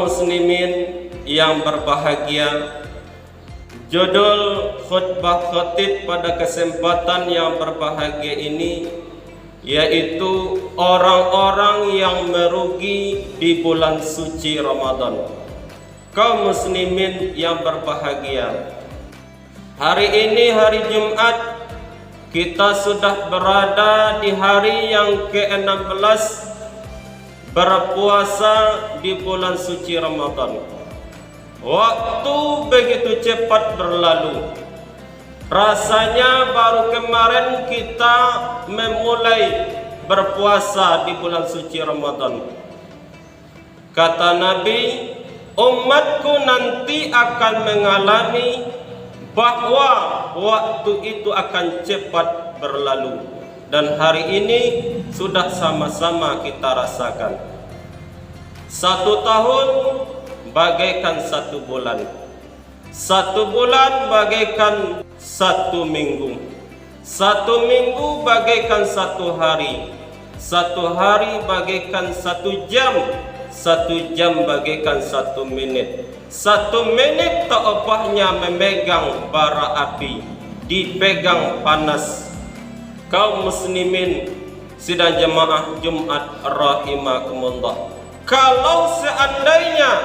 Kaum muslimin yang berbahagia, judul khutbah khatib pada kesempatan yang berbahagia ini yaitu orang-orang yang merugi di bulan suci Ramadan. Kaum muslimin yang berbahagia, hari ini hari Jumat, kita sudah berada di hari yang ke-16 berpuasa di bulan suci Ramadan. Waktu begitu cepat berlalu. Rasanya baru kemarin kita memulai berpuasa di bulan suci Ramadan. Kata Nabi, umatku nanti akan mengalami bahwa waktu itu akan cepat berlalu. Dan hari ini sudah sama-sama kita rasakan. 1 tahun bagaikan 1 bulan. 1 bulan bagaikan 1 minggu. 1 minggu bagaikan 1 hari. 1 hari bagaikan 1 jam. 1 jam bagaikan 1 menit. 1 menit tak opahnya memegang bara api, dipegang panas. Kaum muslimin sidang jemaah Jumat rahimakumullah, kalau seandainya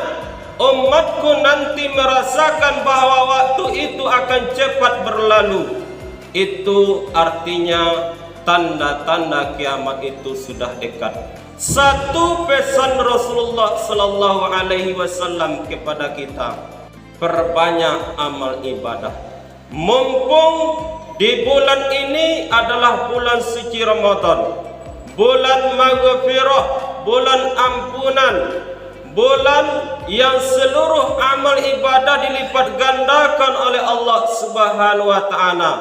umatku nanti merasakan bahwa waktu itu akan cepat berlalu, itu artinya tanda-tanda kiamat itu sudah dekat. Satu pesan Rasulullah sallallahu alaihi wasallam kepada kita, perbanyak amal ibadah. Mumpung di bulan ini adalah bulan suci Ramadan, bulan maghfirah, bulan ampunan, bulan yang seluruh amal ibadah dilipat gandakan oleh Allah Subhanahu wa taala.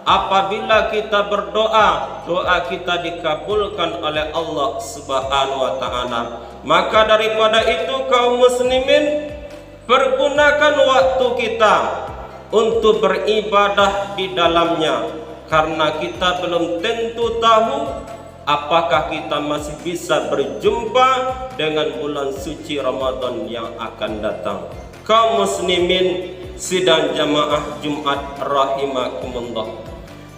Apabila kita berdoa, doa kita dikabulkan oleh Allah Subhanahu wa taala. Maka daripada itu kaum muslimin, pergunakan waktu kita untuk beribadah di dalamnya, karena kita belum tentu tahu apakah kita masih bisa berjumpa dengan bulan suci Ramadan yang akan datang. Kaum muslimin sidang jamaah Jumat rahimakumullah,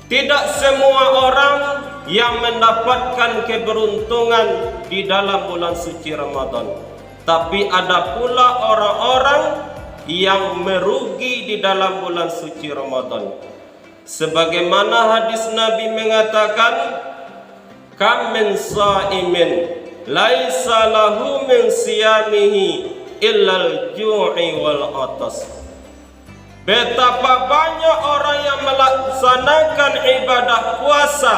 tidak semua orang yang mendapatkan keberuntungan di dalam bulan suci Ramadan, tapi ada pula orang-orang yang merugi di dalam bulan suci Ramadan. Sebagaimana hadis Nabi mengatakan, kam min shaimin laisa lahu min siyamihi illal ju'i wal atas. Betapa banyak orang yang melaksanakan ibadah puasa,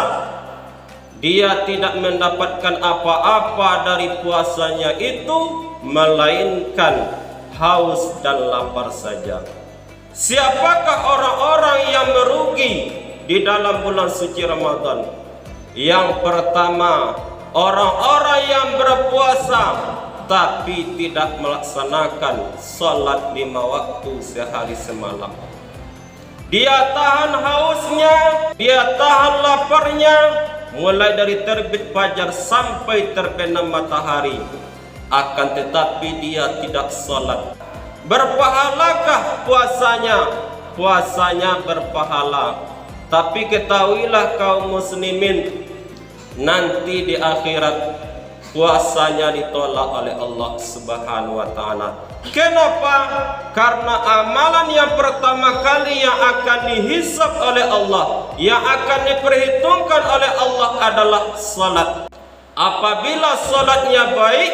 dia tidak mendapatkan apa-apa dari puasanya itu melainkan haus dan lapar saja. Siapakah orang-orang yang merugi di dalam bulan suci Ramadan? Yang pertama, orang-orang yang berpuasa tapi tidak melaksanakan salat 5 waktu sehari semalam. Dia tahan hausnya, dia tahan laparnya, mulai dari terbit fajar sampai terbenam matahari. Akan tetapi dia tidak salat. Berpahalakah puasanya? Puasanya berpahala. Tapi ketahuilah kaum muslimin, nanti di akhirat puasanya ditolak oleh Allah Subhanahu wa taala. Kenapa? Karena amalan yang pertama kali yang akan dihisab oleh Allah, yang akan diperhitungkan oleh Allah adalah salat. Apabila salatnya baik,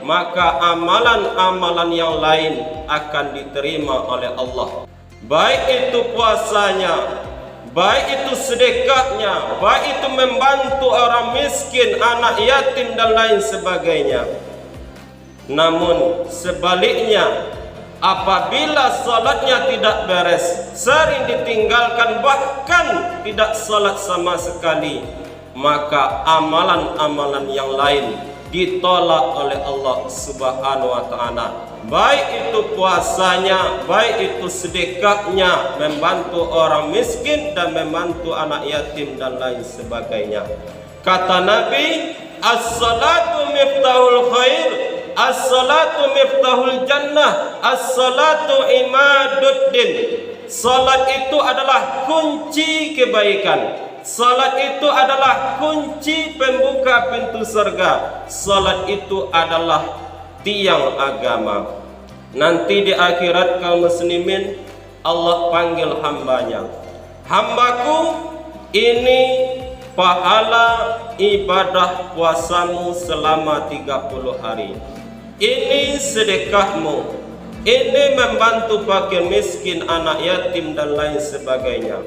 maka amalan-amalan yang lain akan diterima oleh Allah. Baik itu puasanya, baik itu sedekahnya, baik itu membantu orang miskin, anak yatim dan lain sebagainya. Namun sebaliknya, apabila salatnya tidak beres, sering ditinggalkan, bahkan tidak salat sama sekali, maka amalan-amalan yang lain ditolak oleh Allah Subhanahu wa taala. Baik itu puasanya, baik itu sedekahnya, membantu orang miskin dan membantu anak yatim dan lain sebagainya. Kata Nabi, as-salatu miftahul khair, As-salatu miftahul jannah, as-salatu imaduddin. Salat itu adalah kunci kebaikan. Salat itu adalah kunci pembuka pintu surga. Salat itu adalah tiang agama. Nanti di akhirat kaum muslimin, Allah panggil hambanya, hambaku, ini pahala ibadah puasamu selama 30 hari. Ini sedekahmu, ini membantu fakir miskin, anak yatim dan lain sebagainya.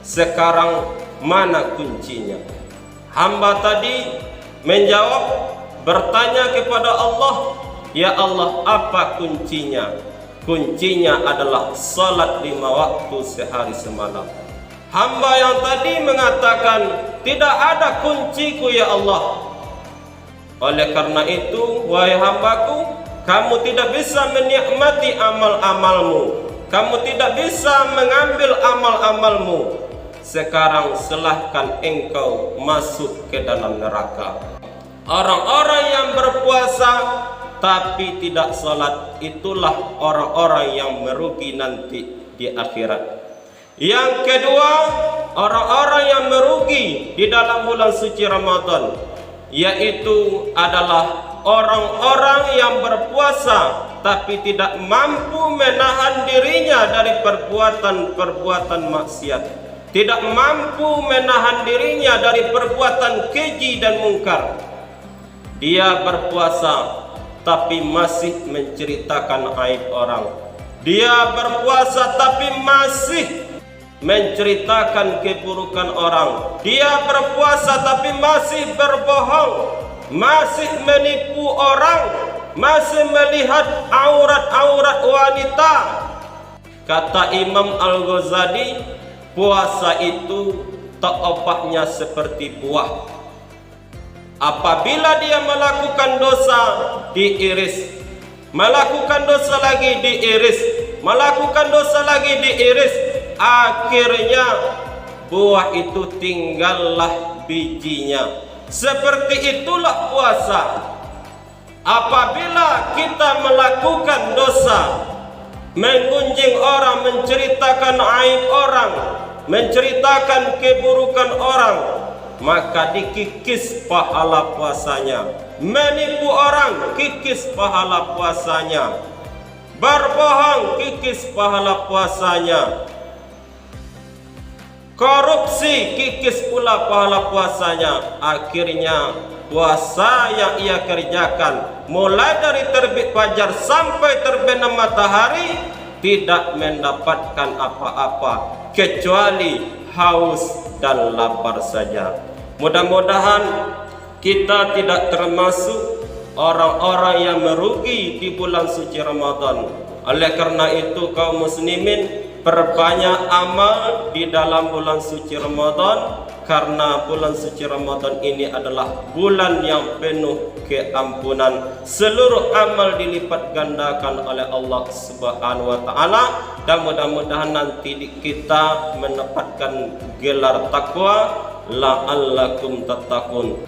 Sekarang mana kuncinya? Hamba tadi menjawab, bertanya kepada Allah, ya Allah, apa kuncinya? Kuncinya adalah salat 5 waktu sehari semalam. Hamba yang tadi mengatakan, tidak ada kunciku ya Allah. Oleh karena itu, wahai hambaku, kamu tidak bisa menikmati amal-amalmu, kamu tidak bisa mengambil amal-amalmu. Sekarang silahkan engkau masuk ke dalam neraka. Orang-orang yang berpuasa tapi tidak salat, itulah orang-orang yang merugi nanti di akhirat. Yang kedua, orang-orang yang merugi di dalam bulan suci Ramadan, yaitu adalah orang-orang yang berpuasa tapi tidak mampu menahan dirinya dari perbuatan-perbuatan maksiat, tidak mampu menahan dirinya dari perbuatan keji dan mungkar. Dia berpuasa tapi masih menceritakan aib orang. Dia berpuasa tapi masih menceritakan keburukan orang. Dia berpuasa tapi masih berbohong, masih menipu orang, masih melihat aurat-aurat wanita. Kata Imam Al-Ghazali, puasa itu taopahnya seperti buah. Apabila dia melakukan dosa, diiris, melakukan dosa lagi diiris, melakukan dosa lagi diiris, akhirnya buah itu tinggallah bijinya. Seperti itulah puasa. Apabila kita melakukan dosa, menggunjing orang, menceritakan aib orang, menceritakan keburukan orang, maka dikikis pahala puasanya. Menipu orang, kikis pahala puasanya. Berbohong, kikis pahala puasanya. Korupsi, kikis pula pahala puasanya. Akhirnya puasa yang ia kerjakan mulai dari terbit fajar sampai terbenam matahari tidak mendapatkan apa-apa kecuali haus dan lapar saja. Mudah-mudahan kita tidak termasuk orang-orang yang merugi di bulan suci Ramadan. Oleh karena itu kaum muslimin, perbanyak amal di dalam bulan suci Ramadan, karena bulan suci Ramadan ini adalah bulan yang penuh keampunan. Seluruh amal dilipat gandakan oleh Allah Subhanahu wa taala, dan mudah-mudahan nanti kita mendapatkan gelar takwa, la'allakum tattaqun.